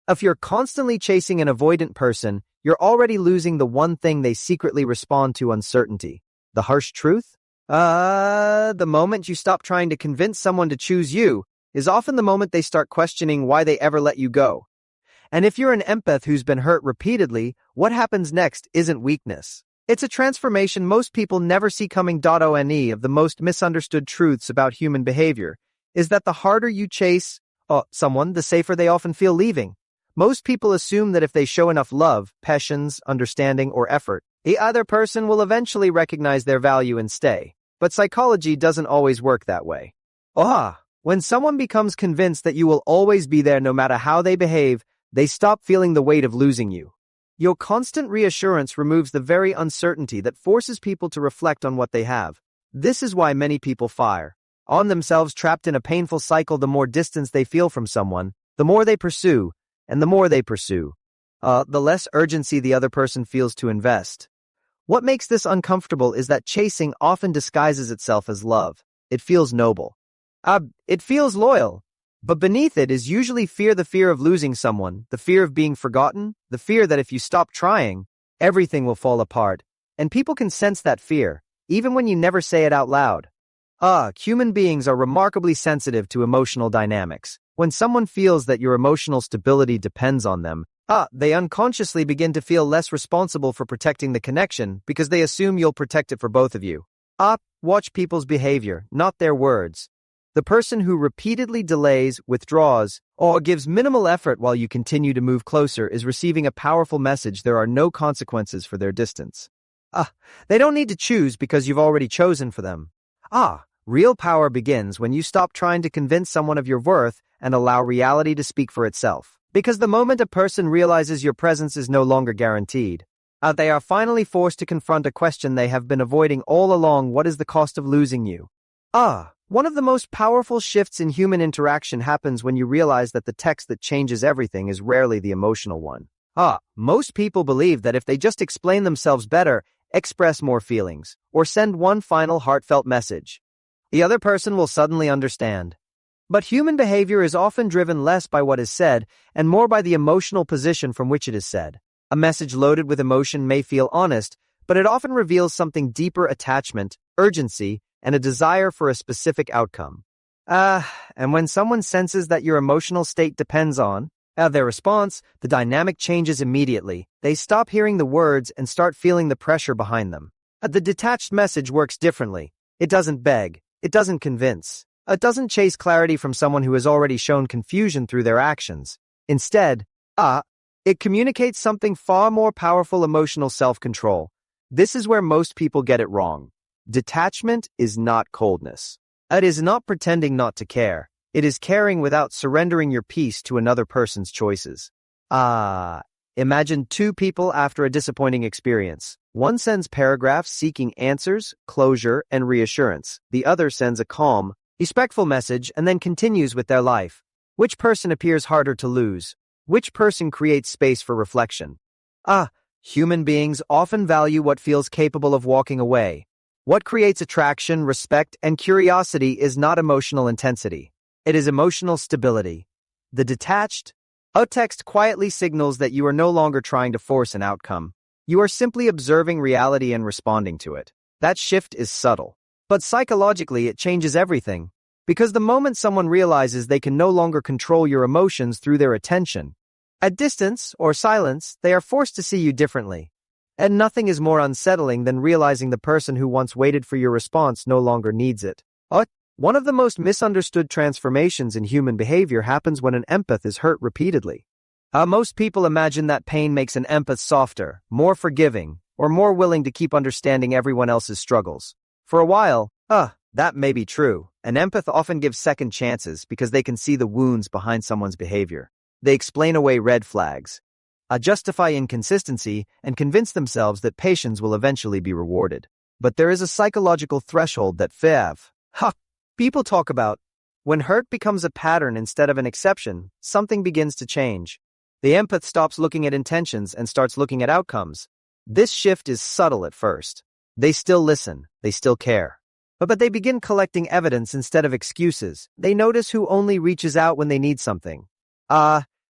If you're constantly chasing an avoidant person, you're already losing the one thing they secretly respond to: uncertainty. The harsh truth? The moment you stop trying to convince someone to choose you is often the moment they start questioning why they ever let you go. And if you're an empath who's been hurt repeatedly, what happens next isn't weakness. It's a transformation most people never see coming. One of the most misunderstood truths about human behavior is that the harder you chase someone, the safer they often feel leaving. Most people assume that if they show enough love, patience, understanding, or effort, the other person will eventually recognize their value and stay. But psychology doesn't always work that way. When someone becomes convinced that you will always be there no matter how they behave, they stop feeling the weight of losing you. Your constant reassurance removes the very uncertainty that forces people to reflect on what they have. This is why many people fire on themselves, trapped in a painful cycle. The more distance they feel from someone, the more they pursue, and the more they pursue, the less urgency the other person feels to invest. What makes this uncomfortable is that chasing often disguises itself as love. It feels noble. It feels loyal. But beneath it is usually fear: the fear of losing someone, the fear of being forgotten, the fear that if you stop trying, everything will fall apart. And people can sense that fear, even when you never say it out loud. Human beings are remarkably sensitive to emotional dynamics. When someone feels that your emotional stability depends on them, they unconsciously begin to feel less responsible for protecting the connection because they assume you'll protect it for both of you. Watch people's behavior, not their words. The person who repeatedly delays, withdraws, or gives minimal effort while you continue to move closer is receiving a powerful message: there are no consequences for their distance. They don't need to choose because you've already chosen for them. Real power begins when you stop trying to convince someone of your worth and allow reality to speak for itself. Because the moment a person realizes your presence is no longer guaranteed, they are finally forced to confront a question they have been avoiding all along: what is the cost of losing you? One of the most powerful shifts in human interaction happens when you realize that the text that changes everything is rarely the emotional one. Most people believe that if they just explain themselves better, express more feelings, or send one final heartfelt message, the other person will suddenly understand. But human behavior is often driven less by what is said and more by the emotional position from which it is said. A message loaded with emotion may feel honest, but it often reveals something deeper: attachment, urgency, and a desire for a specific outcome. And when someone senses that your emotional state depends on their response, the dynamic changes immediately. They stop hearing the words and start feeling the pressure behind them. The detached message works differently. It doesn't beg. It doesn't convince. It doesn't chase clarity from someone who has already shown confusion through their actions. Instead, it communicates something far more powerful: emotional self-control. This is where most people get it wrong. Detachment is not coldness. It is not pretending not to care. It is caring without surrendering your peace to another person's choices. Imagine two people after a disappointing experience. One sends paragraphs seeking answers, closure, and reassurance. The other sends a calm, respectful message and then continues with their life. Which person appears harder to lose? Which person creates space for reflection? Human beings often value what feels capable of walking away. What creates attraction, respect, and curiosity is not emotional intensity. It is emotional stability. The detached text quietly signals that you are no longer trying to force an outcome. You are simply observing reality and responding to it. That shift is subtle, but psychologically it changes everything. Because the moment someone realizes they can no longer control your emotions through their attention, at distance or silence, they are forced to see you differently. And nothing is more unsettling than realizing the person who once waited for your response no longer needs it. One of the most misunderstood transformations in human behavior happens when an empath is hurt repeatedly. Most people imagine that pain makes an empath softer, more forgiving, or more willing to keep understanding everyone else's struggles. For a while, that may be true. An empath often gives second chances because they can see the wounds behind someone's behavior. They explain away red flags, justify inconsistency, and convince themselves that patience will eventually be rewarded. But there is a psychological threshold that people talk about. When hurt becomes a pattern instead of an exception, something begins to change. The empath stops looking at intentions and starts looking at outcomes. This shift is subtle at first. They still listen, they still care. But they begin collecting evidence instead of excuses. They notice who only reaches out when they need something.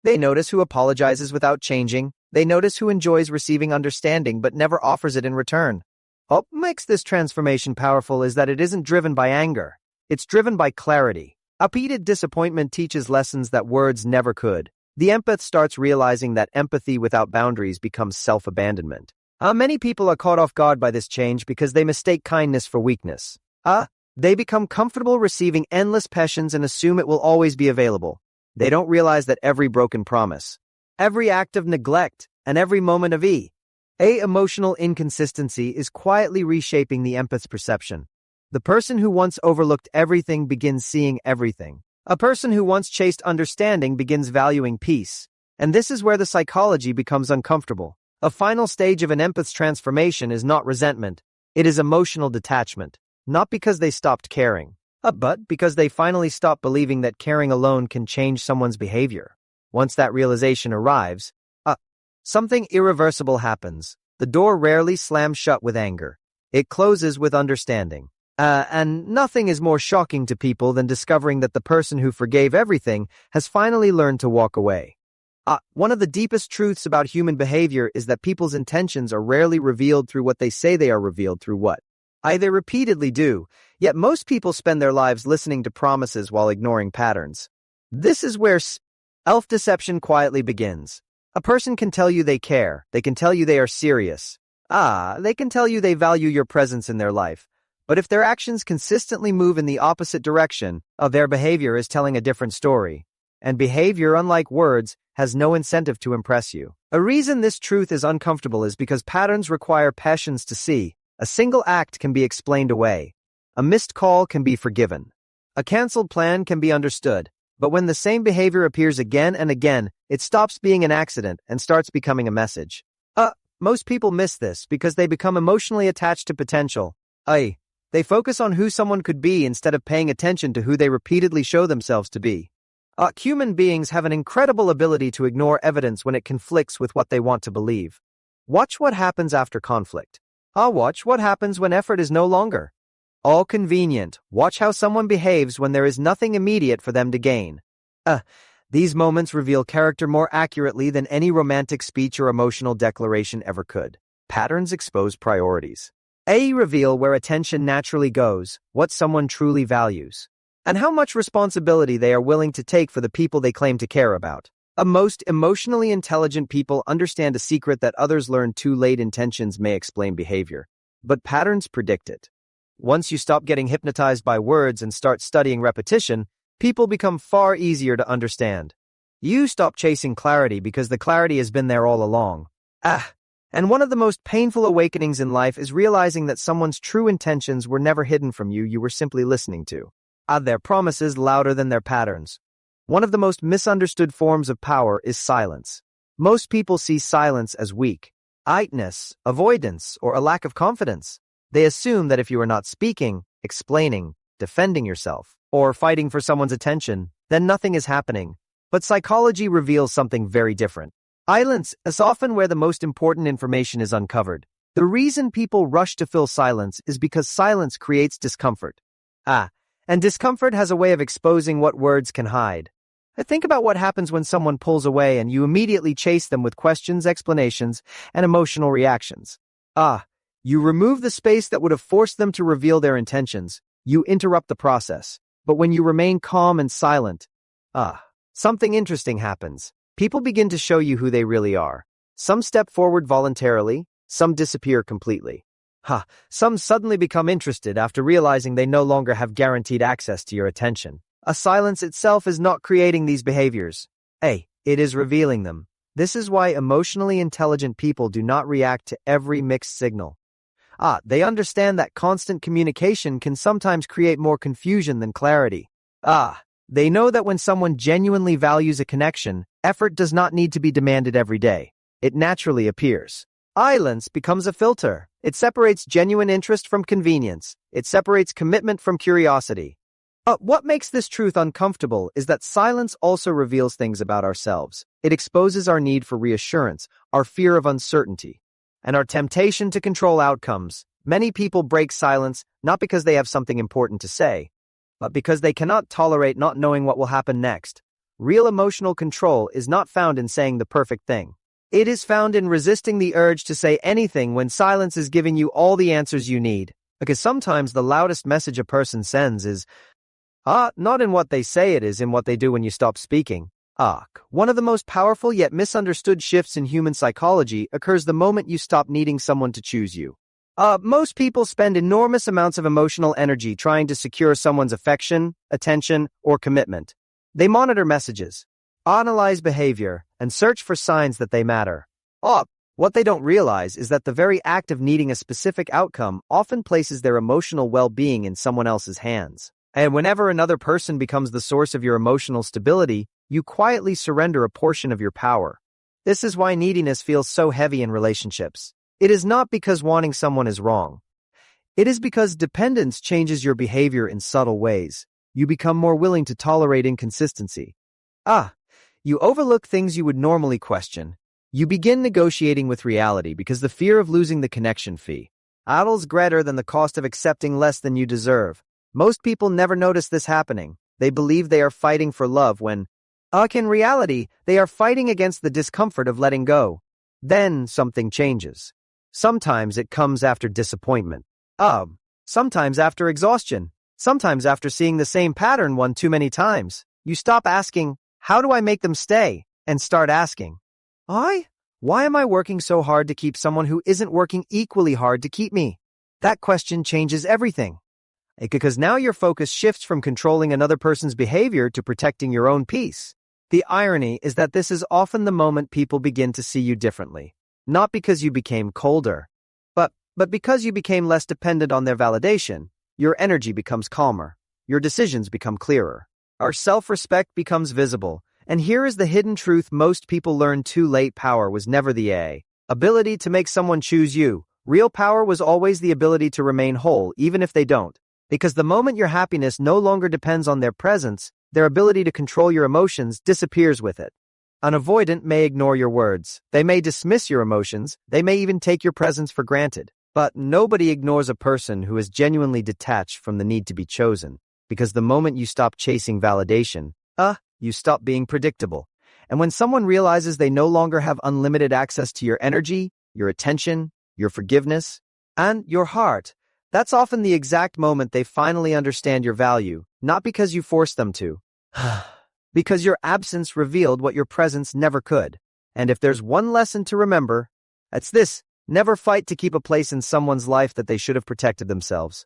They notice who apologizes without changing. They notice who enjoys receiving understanding but never offers it in return. What makes this transformation powerful is that it isn't driven by anger. It's driven by clarity. Repeated disappointment teaches lessons that words never could. The empath starts realizing that empathy without boundaries becomes self-abandonment. Many people are caught off guard by this change because they mistake kindness for weakness. They become comfortable receiving endless passions and assume it will always be available. They don't realize that every broken promise, every act of neglect, and every moment of emotional inconsistency is quietly reshaping the empath's perception. The person who once overlooked everything begins seeing everything. A person who once chased understanding begins valuing peace. And this is where the psychology becomes uncomfortable. A final stage of an empath's transformation is not resentment. It is emotional detachment. Not because they stopped caring, but because they finally stopped believing that caring alone can change someone's behavior. Once that realization arrives, something irreversible happens. The door rarely slams shut with anger. It closes with understanding. And nothing is more shocking to people than discovering that the person who forgave everything has finally learned to walk away. One of the deepest truths about human behavior is that people's intentions are rarely revealed through what they say they are revealed through what they repeatedly do, yet most people spend their lives listening to promises while ignoring patterns. This is where self-deception quietly begins. A person can tell you they care, they can tell you they are serious. They can tell you they value your presence in their life. But if their actions consistently move in the opposite direction, their behavior is telling a different story. And behavior, unlike words, has no incentive to impress you. A reason this truth is uncomfortable is because patterns require passions to see. A single act can be explained away. A missed call can be forgiven. A canceled plan can be understood. But when the same behavior appears again and again, it stops being an accident and starts becoming a message. Most people miss this because they become emotionally attached to potential. They focus on who someone could be instead of paying attention to who they repeatedly show themselves to be. Human beings have an incredible ability to ignore evidence when it conflicts with what they want to believe. Watch what happens after conflict. Watch what happens when effort is no longer all convenient. Watch how someone behaves when there is nothing immediate for them to gain. These moments reveal character more accurately than any romantic speech or emotional declaration ever could. Patterns expose priorities. Reveal where attention naturally goes, what someone truly values, and how much responsibility they are willing to take for the people they claim to care about. Most emotionally intelligent people understand a secret that others learn too late. Intentions may explain behavior, but patterns predict it. Once you stop getting hypnotized by words and start studying repetition, people become far easier to understand. You stop chasing clarity because the clarity has been there all along. And one of the most painful awakenings in life is realizing that someone's true intentions were never hidden from you, you were simply listening to. Their promises louder than their patterns. One of the most misunderstood forms of power is silence. Most people see silence as weak, idleness, avoidance, or a lack of confidence. They assume that if you are not speaking, explaining, defending yourself, or fighting for someone's attention, then nothing is happening. But psychology reveals something very different. Silence is often where the most important information is uncovered. The reason people rush to fill silence is because silence creates discomfort. And discomfort has a way of exposing what words can hide. Think about what happens when someone pulls away and you immediately chase them with questions, explanations, and emotional reactions. You remove the space that would have forced them to reveal their intentions. You interrupt the process. But when you remain calm and silent, something interesting happens. People begin to show you who they really are. Some step forward voluntarily, some disappear completely. Some suddenly become interested after realizing they no longer have guaranteed access to your attention. A silence itself is not creating these behaviors. It is revealing them. This is why emotionally intelligent people do not react to every mixed signal. They understand that constant communication can sometimes create more confusion than clarity. They know that when someone genuinely values a connection, effort does not need to be demanded every day. It naturally appears. Silence becomes a filter. It separates genuine interest from convenience. It separates commitment from curiosity. What makes this truth uncomfortable is that silence also reveals things about ourselves. It exposes our need for reassurance, our fear of uncertainty, and our temptation to control outcomes. Many people break silence not because they have something important to say, but because they cannot tolerate not knowing what will happen next. real emotional control is not found in saying the perfect thing. It is found in resisting the urge to say anything when silence is giving you all the answers you need. Because sometimes the loudest message a person sends is, not in what they say, it is in what they do when you stop speaking. One of the most powerful yet misunderstood shifts in human psychology occurs the moment you stop needing someone to choose you. Most people spend enormous amounts of emotional energy trying to secure someone's affection, attention, or commitment. They monitor messages, analyze behavior, and search for signs that they matter. What they don't realize is that the very act of needing a specific outcome often places their emotional well-being in someone else's hands. And whenever another person becomes the source of your emotional stability, you quietly surrender a portion of your power. This is why neediness feels so heavy in relationships. It is not because wanting someone is wrong. It is because dependence changes your behavior in subtle ways. You become more willing to tolerate inconsistency. You overlook things you would normally question. You begin negotiating with reality because the fear of losing the connection fee is greater than the cost of accepting less than you deserve. Most people never notice this happening. They believe they are fighting for love when, in reality, they are fighting against the discomfort of letting go. Then something changes. Sometimes it comes after disappointment. Sometimes after exhaustion. Sometimes after seeing the same pattern one too many times. You stop asking, how do I make them stay? And start asking, why am I working so hard to keep someone who isn't working equally hard to keep me? That question changes everything. Because now your focus shifts from controlling another person's behavior to protecting your own peace. The irony is that this is often the moment people begin to see you differently. Not because you became colder, but because you became less dependent on their validation. Your energy becomes calmer. Your decisions become clearer. Our self-respect becomes visible. And here is the hidden truth most people learn too late: power was never the ability to make someone choose you. Real power was always the ability to remain whole even if they don't. Because the moment your happiness no longer depends on their presence, their ability to control your emotions disappears with it. An avoidant may ignore your words. They may dismiss your emotions. They may even take your presence for granted. But nobody ignores a person who is genuinely detached from the need to be chosen. Because the moment you stop chasing validation, you stop being predictable. And when someone realizes they no longer have unlimited access to your energy, your attention, your forgiveness, and your heart, that's often the exact moment they finally understand your value, not because you forced them to. Because your absence revealed what your presence never could. And if there's one lesson to remember, it's this: never fight to keep a place in someone's life that they should have protected themselves.